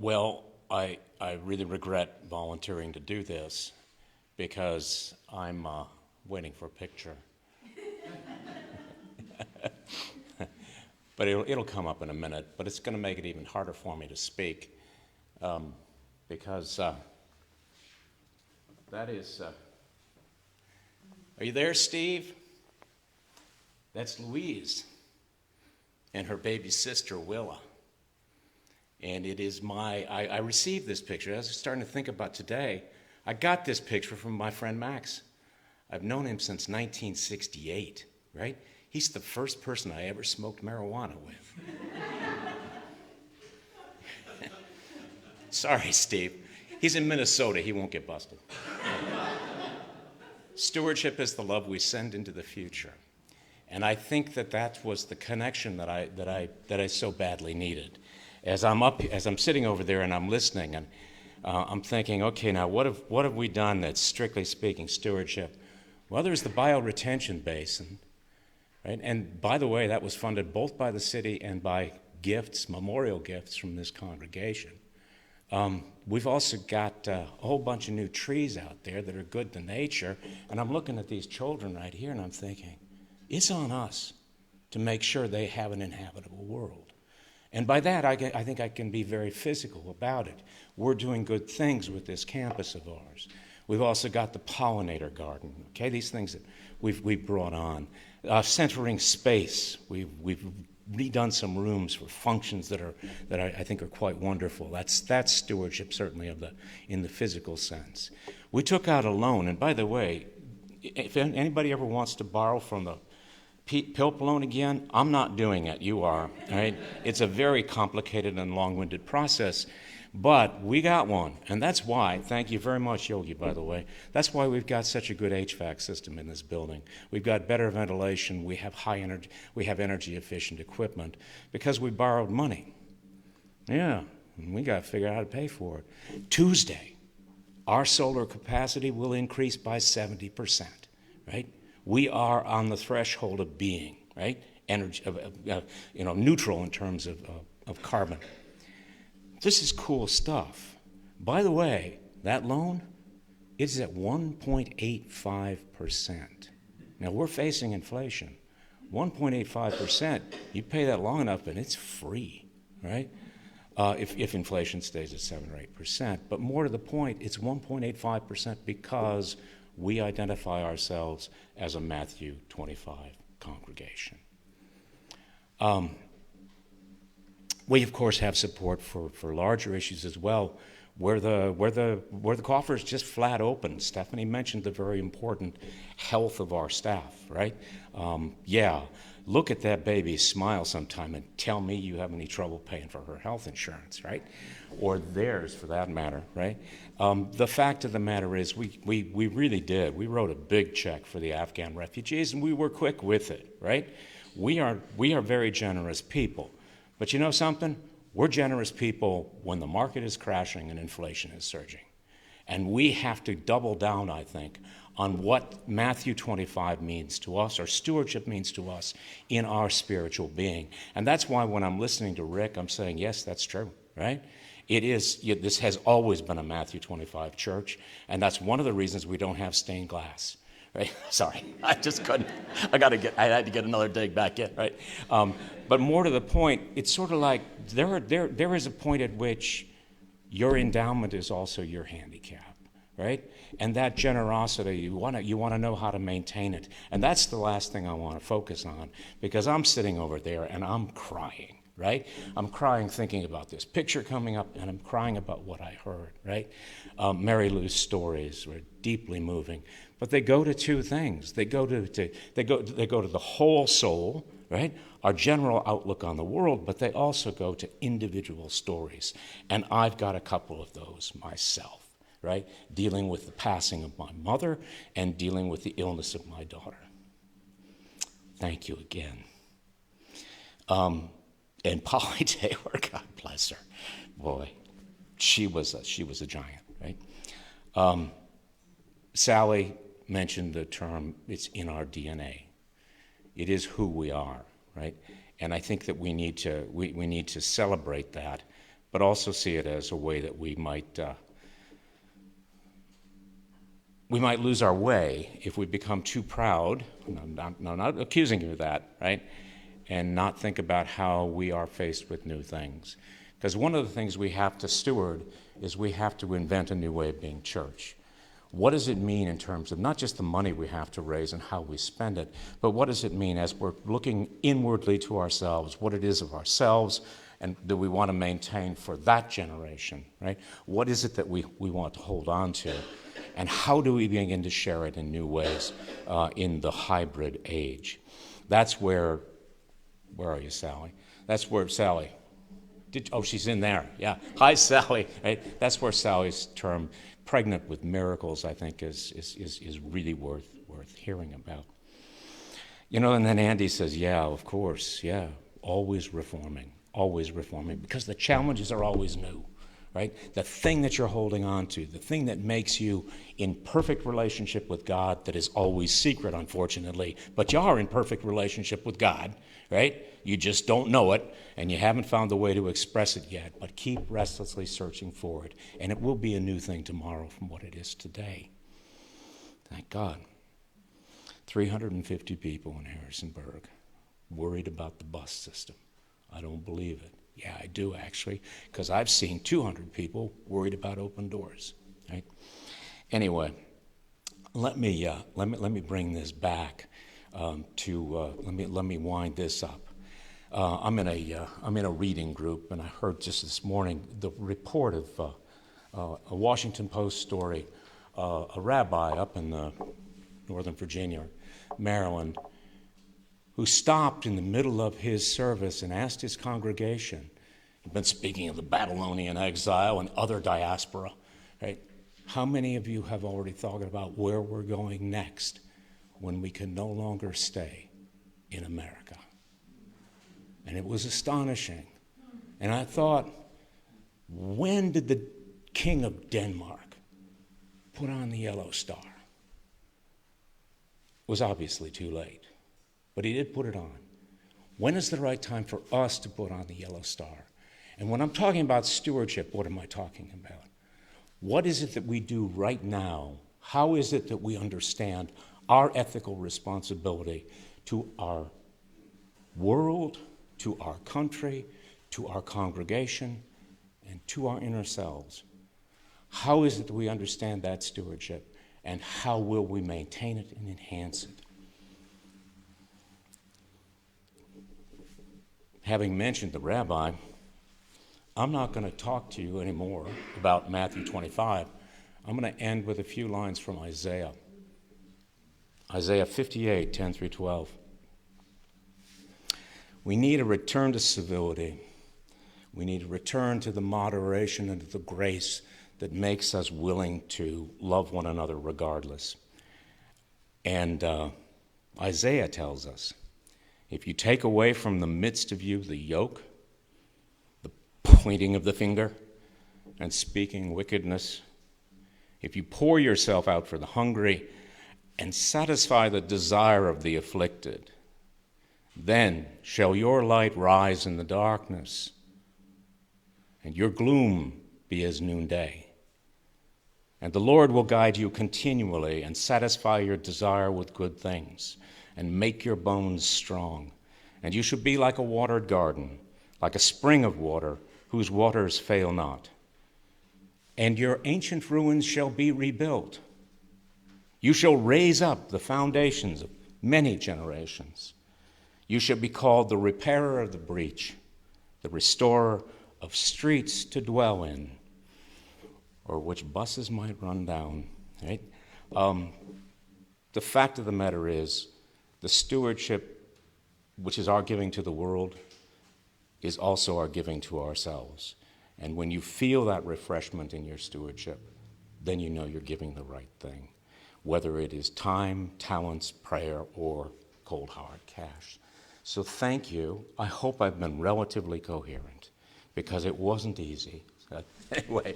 Well, I really regret volunteering to do this because I'm waiting for a picture. But it'll come up in a minute, but it's going to make it even harder for me to speak because that is... Are you there, Steve? That's Louise and her baby sister, Willa. And it is I received this picture. As I was starting to think about today, I got this picture from my friend Max. I've known him since 1968, right? He's the first person I ever smoked marijuana with. Sorry, Steve. He's in Minnesota. He won't get busted. Stewardship is the love we send into the future. And I think that was the connection that I so badly needed. As I'm sitting over there and I'm listening, and I'm thinking, okay, now what have we done that's strictly speaking stewardship? Well, there's the bioretention basin, right? And by the way, that was funded both by the city and by gifts, memorial gifts from this congregation. We've also got a whole bunch of new trees out there that are good to nature, and I'm looking at these children right here, and I'm thinking, it's on us to make sure they have an inhabitable world. And by that, I think I can be very physical about it. We're doing good things with this campus of ours. We've also got the pollinator garden, okay? These things that we've brought on. Centering space. We've redone some rooms for functions that I think are quite wonderful. That's stewardship, certainly in the physical sense. We took out a loan, and by the way, if anybody ever wants to borrow from the PILP loan again, I'm not doing it. You are, right? It's a very complicated and long-winded process, but we got one, and that's why, thank you very much, Yogi, by the way, that's why we've got such a good HVAC system in this building. We've got better ventilation, we have energy-efficient equipment, because we borrowed money. Yeah, and we got to figure out how to pay for it. Tuesday, our solar capacity will increase by 70%, right? We are on the threshold of being, right? Energy, neutral in terms of carbon. This is cool stuff. By the way, that loan is at 1.85%. Now, we're facing inflation. 1.85%, you pay that long enough and it's free, right? If inflation stays at 7 or 8%. But more to the point, it's 1.85% because we identify ourselves as a Matthew 25 congregation. We, of course, have support for larger issues as well, where the coffers just flat open. Stephanie mentioned the very important health of our staff, right? Look at that baby smile sometime and tell me you have any trouble paying for her health insurance, right? Or theirs, for that matter, right? The fact of the matter is we really did. We wrote a big check for the Afghan refugees, and we were quick with it, right? We are very generous people. But you know something? We're generous people when the market is crashing and inflation is surging. And we have to double down, I think, on what Matthew 25 means to us, or stewardship means to us in our spiritual being. And that's why when I'm listening to Rick, I'm saying, yes, that's true, right? It is. This has always been a Matthew 25 church, and that's one of the reasons we don't have stained glass. Right? Sorry, I just couldn't. I had to get another dig back in, right? But more to the point, it's sort of like there is a point at which your endowment is also your handicap, right? And that generosity, you want to know how to maintain it, and that's the last thing I want to focus on, because I'm sitting over there and I'm crying, right? I'm crying thinking about this picture coming up, and I'm crying about what I heard, right? Mary Lou's stories were deeply moving. But they go to two things. They go to the whole soul, right? Our general outlook on the world, but they also go to individual stories. And I've got a couple of those myself, right? Dealing with the passing of my mother and dealing with the illness of my daughter. Thank you again. And Polly Taylor, God bless her. Boy, she was a giant, right? Sally mentioned the term, it's in our DNA. It is who we are, right? And I think that we need to celebrate that but also see it as a way that we might lose our way if we become too proud. I'm not accusing you of that, right? And not think about how we are faced with new things. Because one of the things we have to steward is we have to invent a new way of being church. What does it mean in terms of not just the money we have to raise and how we spend it, but what does it mean as we're looking inwardly to ourselves, what it is of ourselves and that we want to maintain for that generation, right? What is it that we want to hold on to? And how do we begin to share it in new ways in the hybrid age? That's where are you, Sally? That's where Sally, she's in there, yeah. Hi, Sally, right? That's where Sally's term, pregnant with miracles, I think is really worth hearing about. And then Andy says, yeah, of course, yeah, always reforming, because the challenges are always new, right? The thing that you're holding on to, the thing that makes you in perfect relationship with God that is always secret, unfortunately, but you are in perfect relationship with God, right? You just don't know it, and you haven't found the way to express it yet, but keep restlessly searching for it, and it will be a new thing tomorrow from what it is today. Thank God. 350 people in Harrisonburg worried about the bus system. I don't believe it. Yeah, I do actually, because I've seen 200 people worried about open doors. Right? Anyway, let me bring this back let me wind this up. I'm in a reading group, and I heard just this morning the report of a Washington Post story, a rabbi up in Northern Virginia, Maryland, who stopped in the middle of his service and asked his congregation, he'd been speaking of the Babylonian exile and other diaspora, right? How many of you have already thought about where we're going next when we can no longer stay in America? And it was astonishing. And I thought, when did the King of Denmark put on the yellow star? It was obviously too late. But he did put it on. When is the right time for us to put on the yellow star? And when I'm talking about stewardship, what am I talking about? What is it that we do right now? How is it that we understand our ethical responsibility to our world, to our country, to our congregation, and to our inner selves? How is it that we understand that stewardship, and how will we maintain it and enhance it? Having mentioned the rabbi, I'm not going to talk to you anymore about Matthew 25. I'm going to end with a few lines from Isaiah. Isaiah 58, 10 through 12. We need a return to civility. We need a return to the moderation and to the grace that makes us willing to love one another regardless. And Isaiah tells us, if you take away from the midst of you the yoke, the pointing of the finger, and speaking wickedness, if you pour yourself out for the hungry and satisfy the desire of the afflicted, then shall your light rise in the darkness, and your gloom be as noonday. And the Lord will guide you continually and satisfy your desire with good things, and make your bones strong. And you shall be like a watered garden, like a spring of water, whose waters fail not. And your ancient ruins shall be rebuilt. You shall raise up the foundations of many generations. You shall be called the repairer of the breach, the restorer of streets to dwell in, or which buses might run down, right? The fact of the matter is, the stewardship, which is our giving to the world, is also our giving to ourselves. And when you feel that refreshment in your stewardship, then you know you're giving the right thing, whether it is time, talents, prayer, or cold hard cash. So thank you. I hope I've been relatively coherent, because it wasn't easy. Anyway.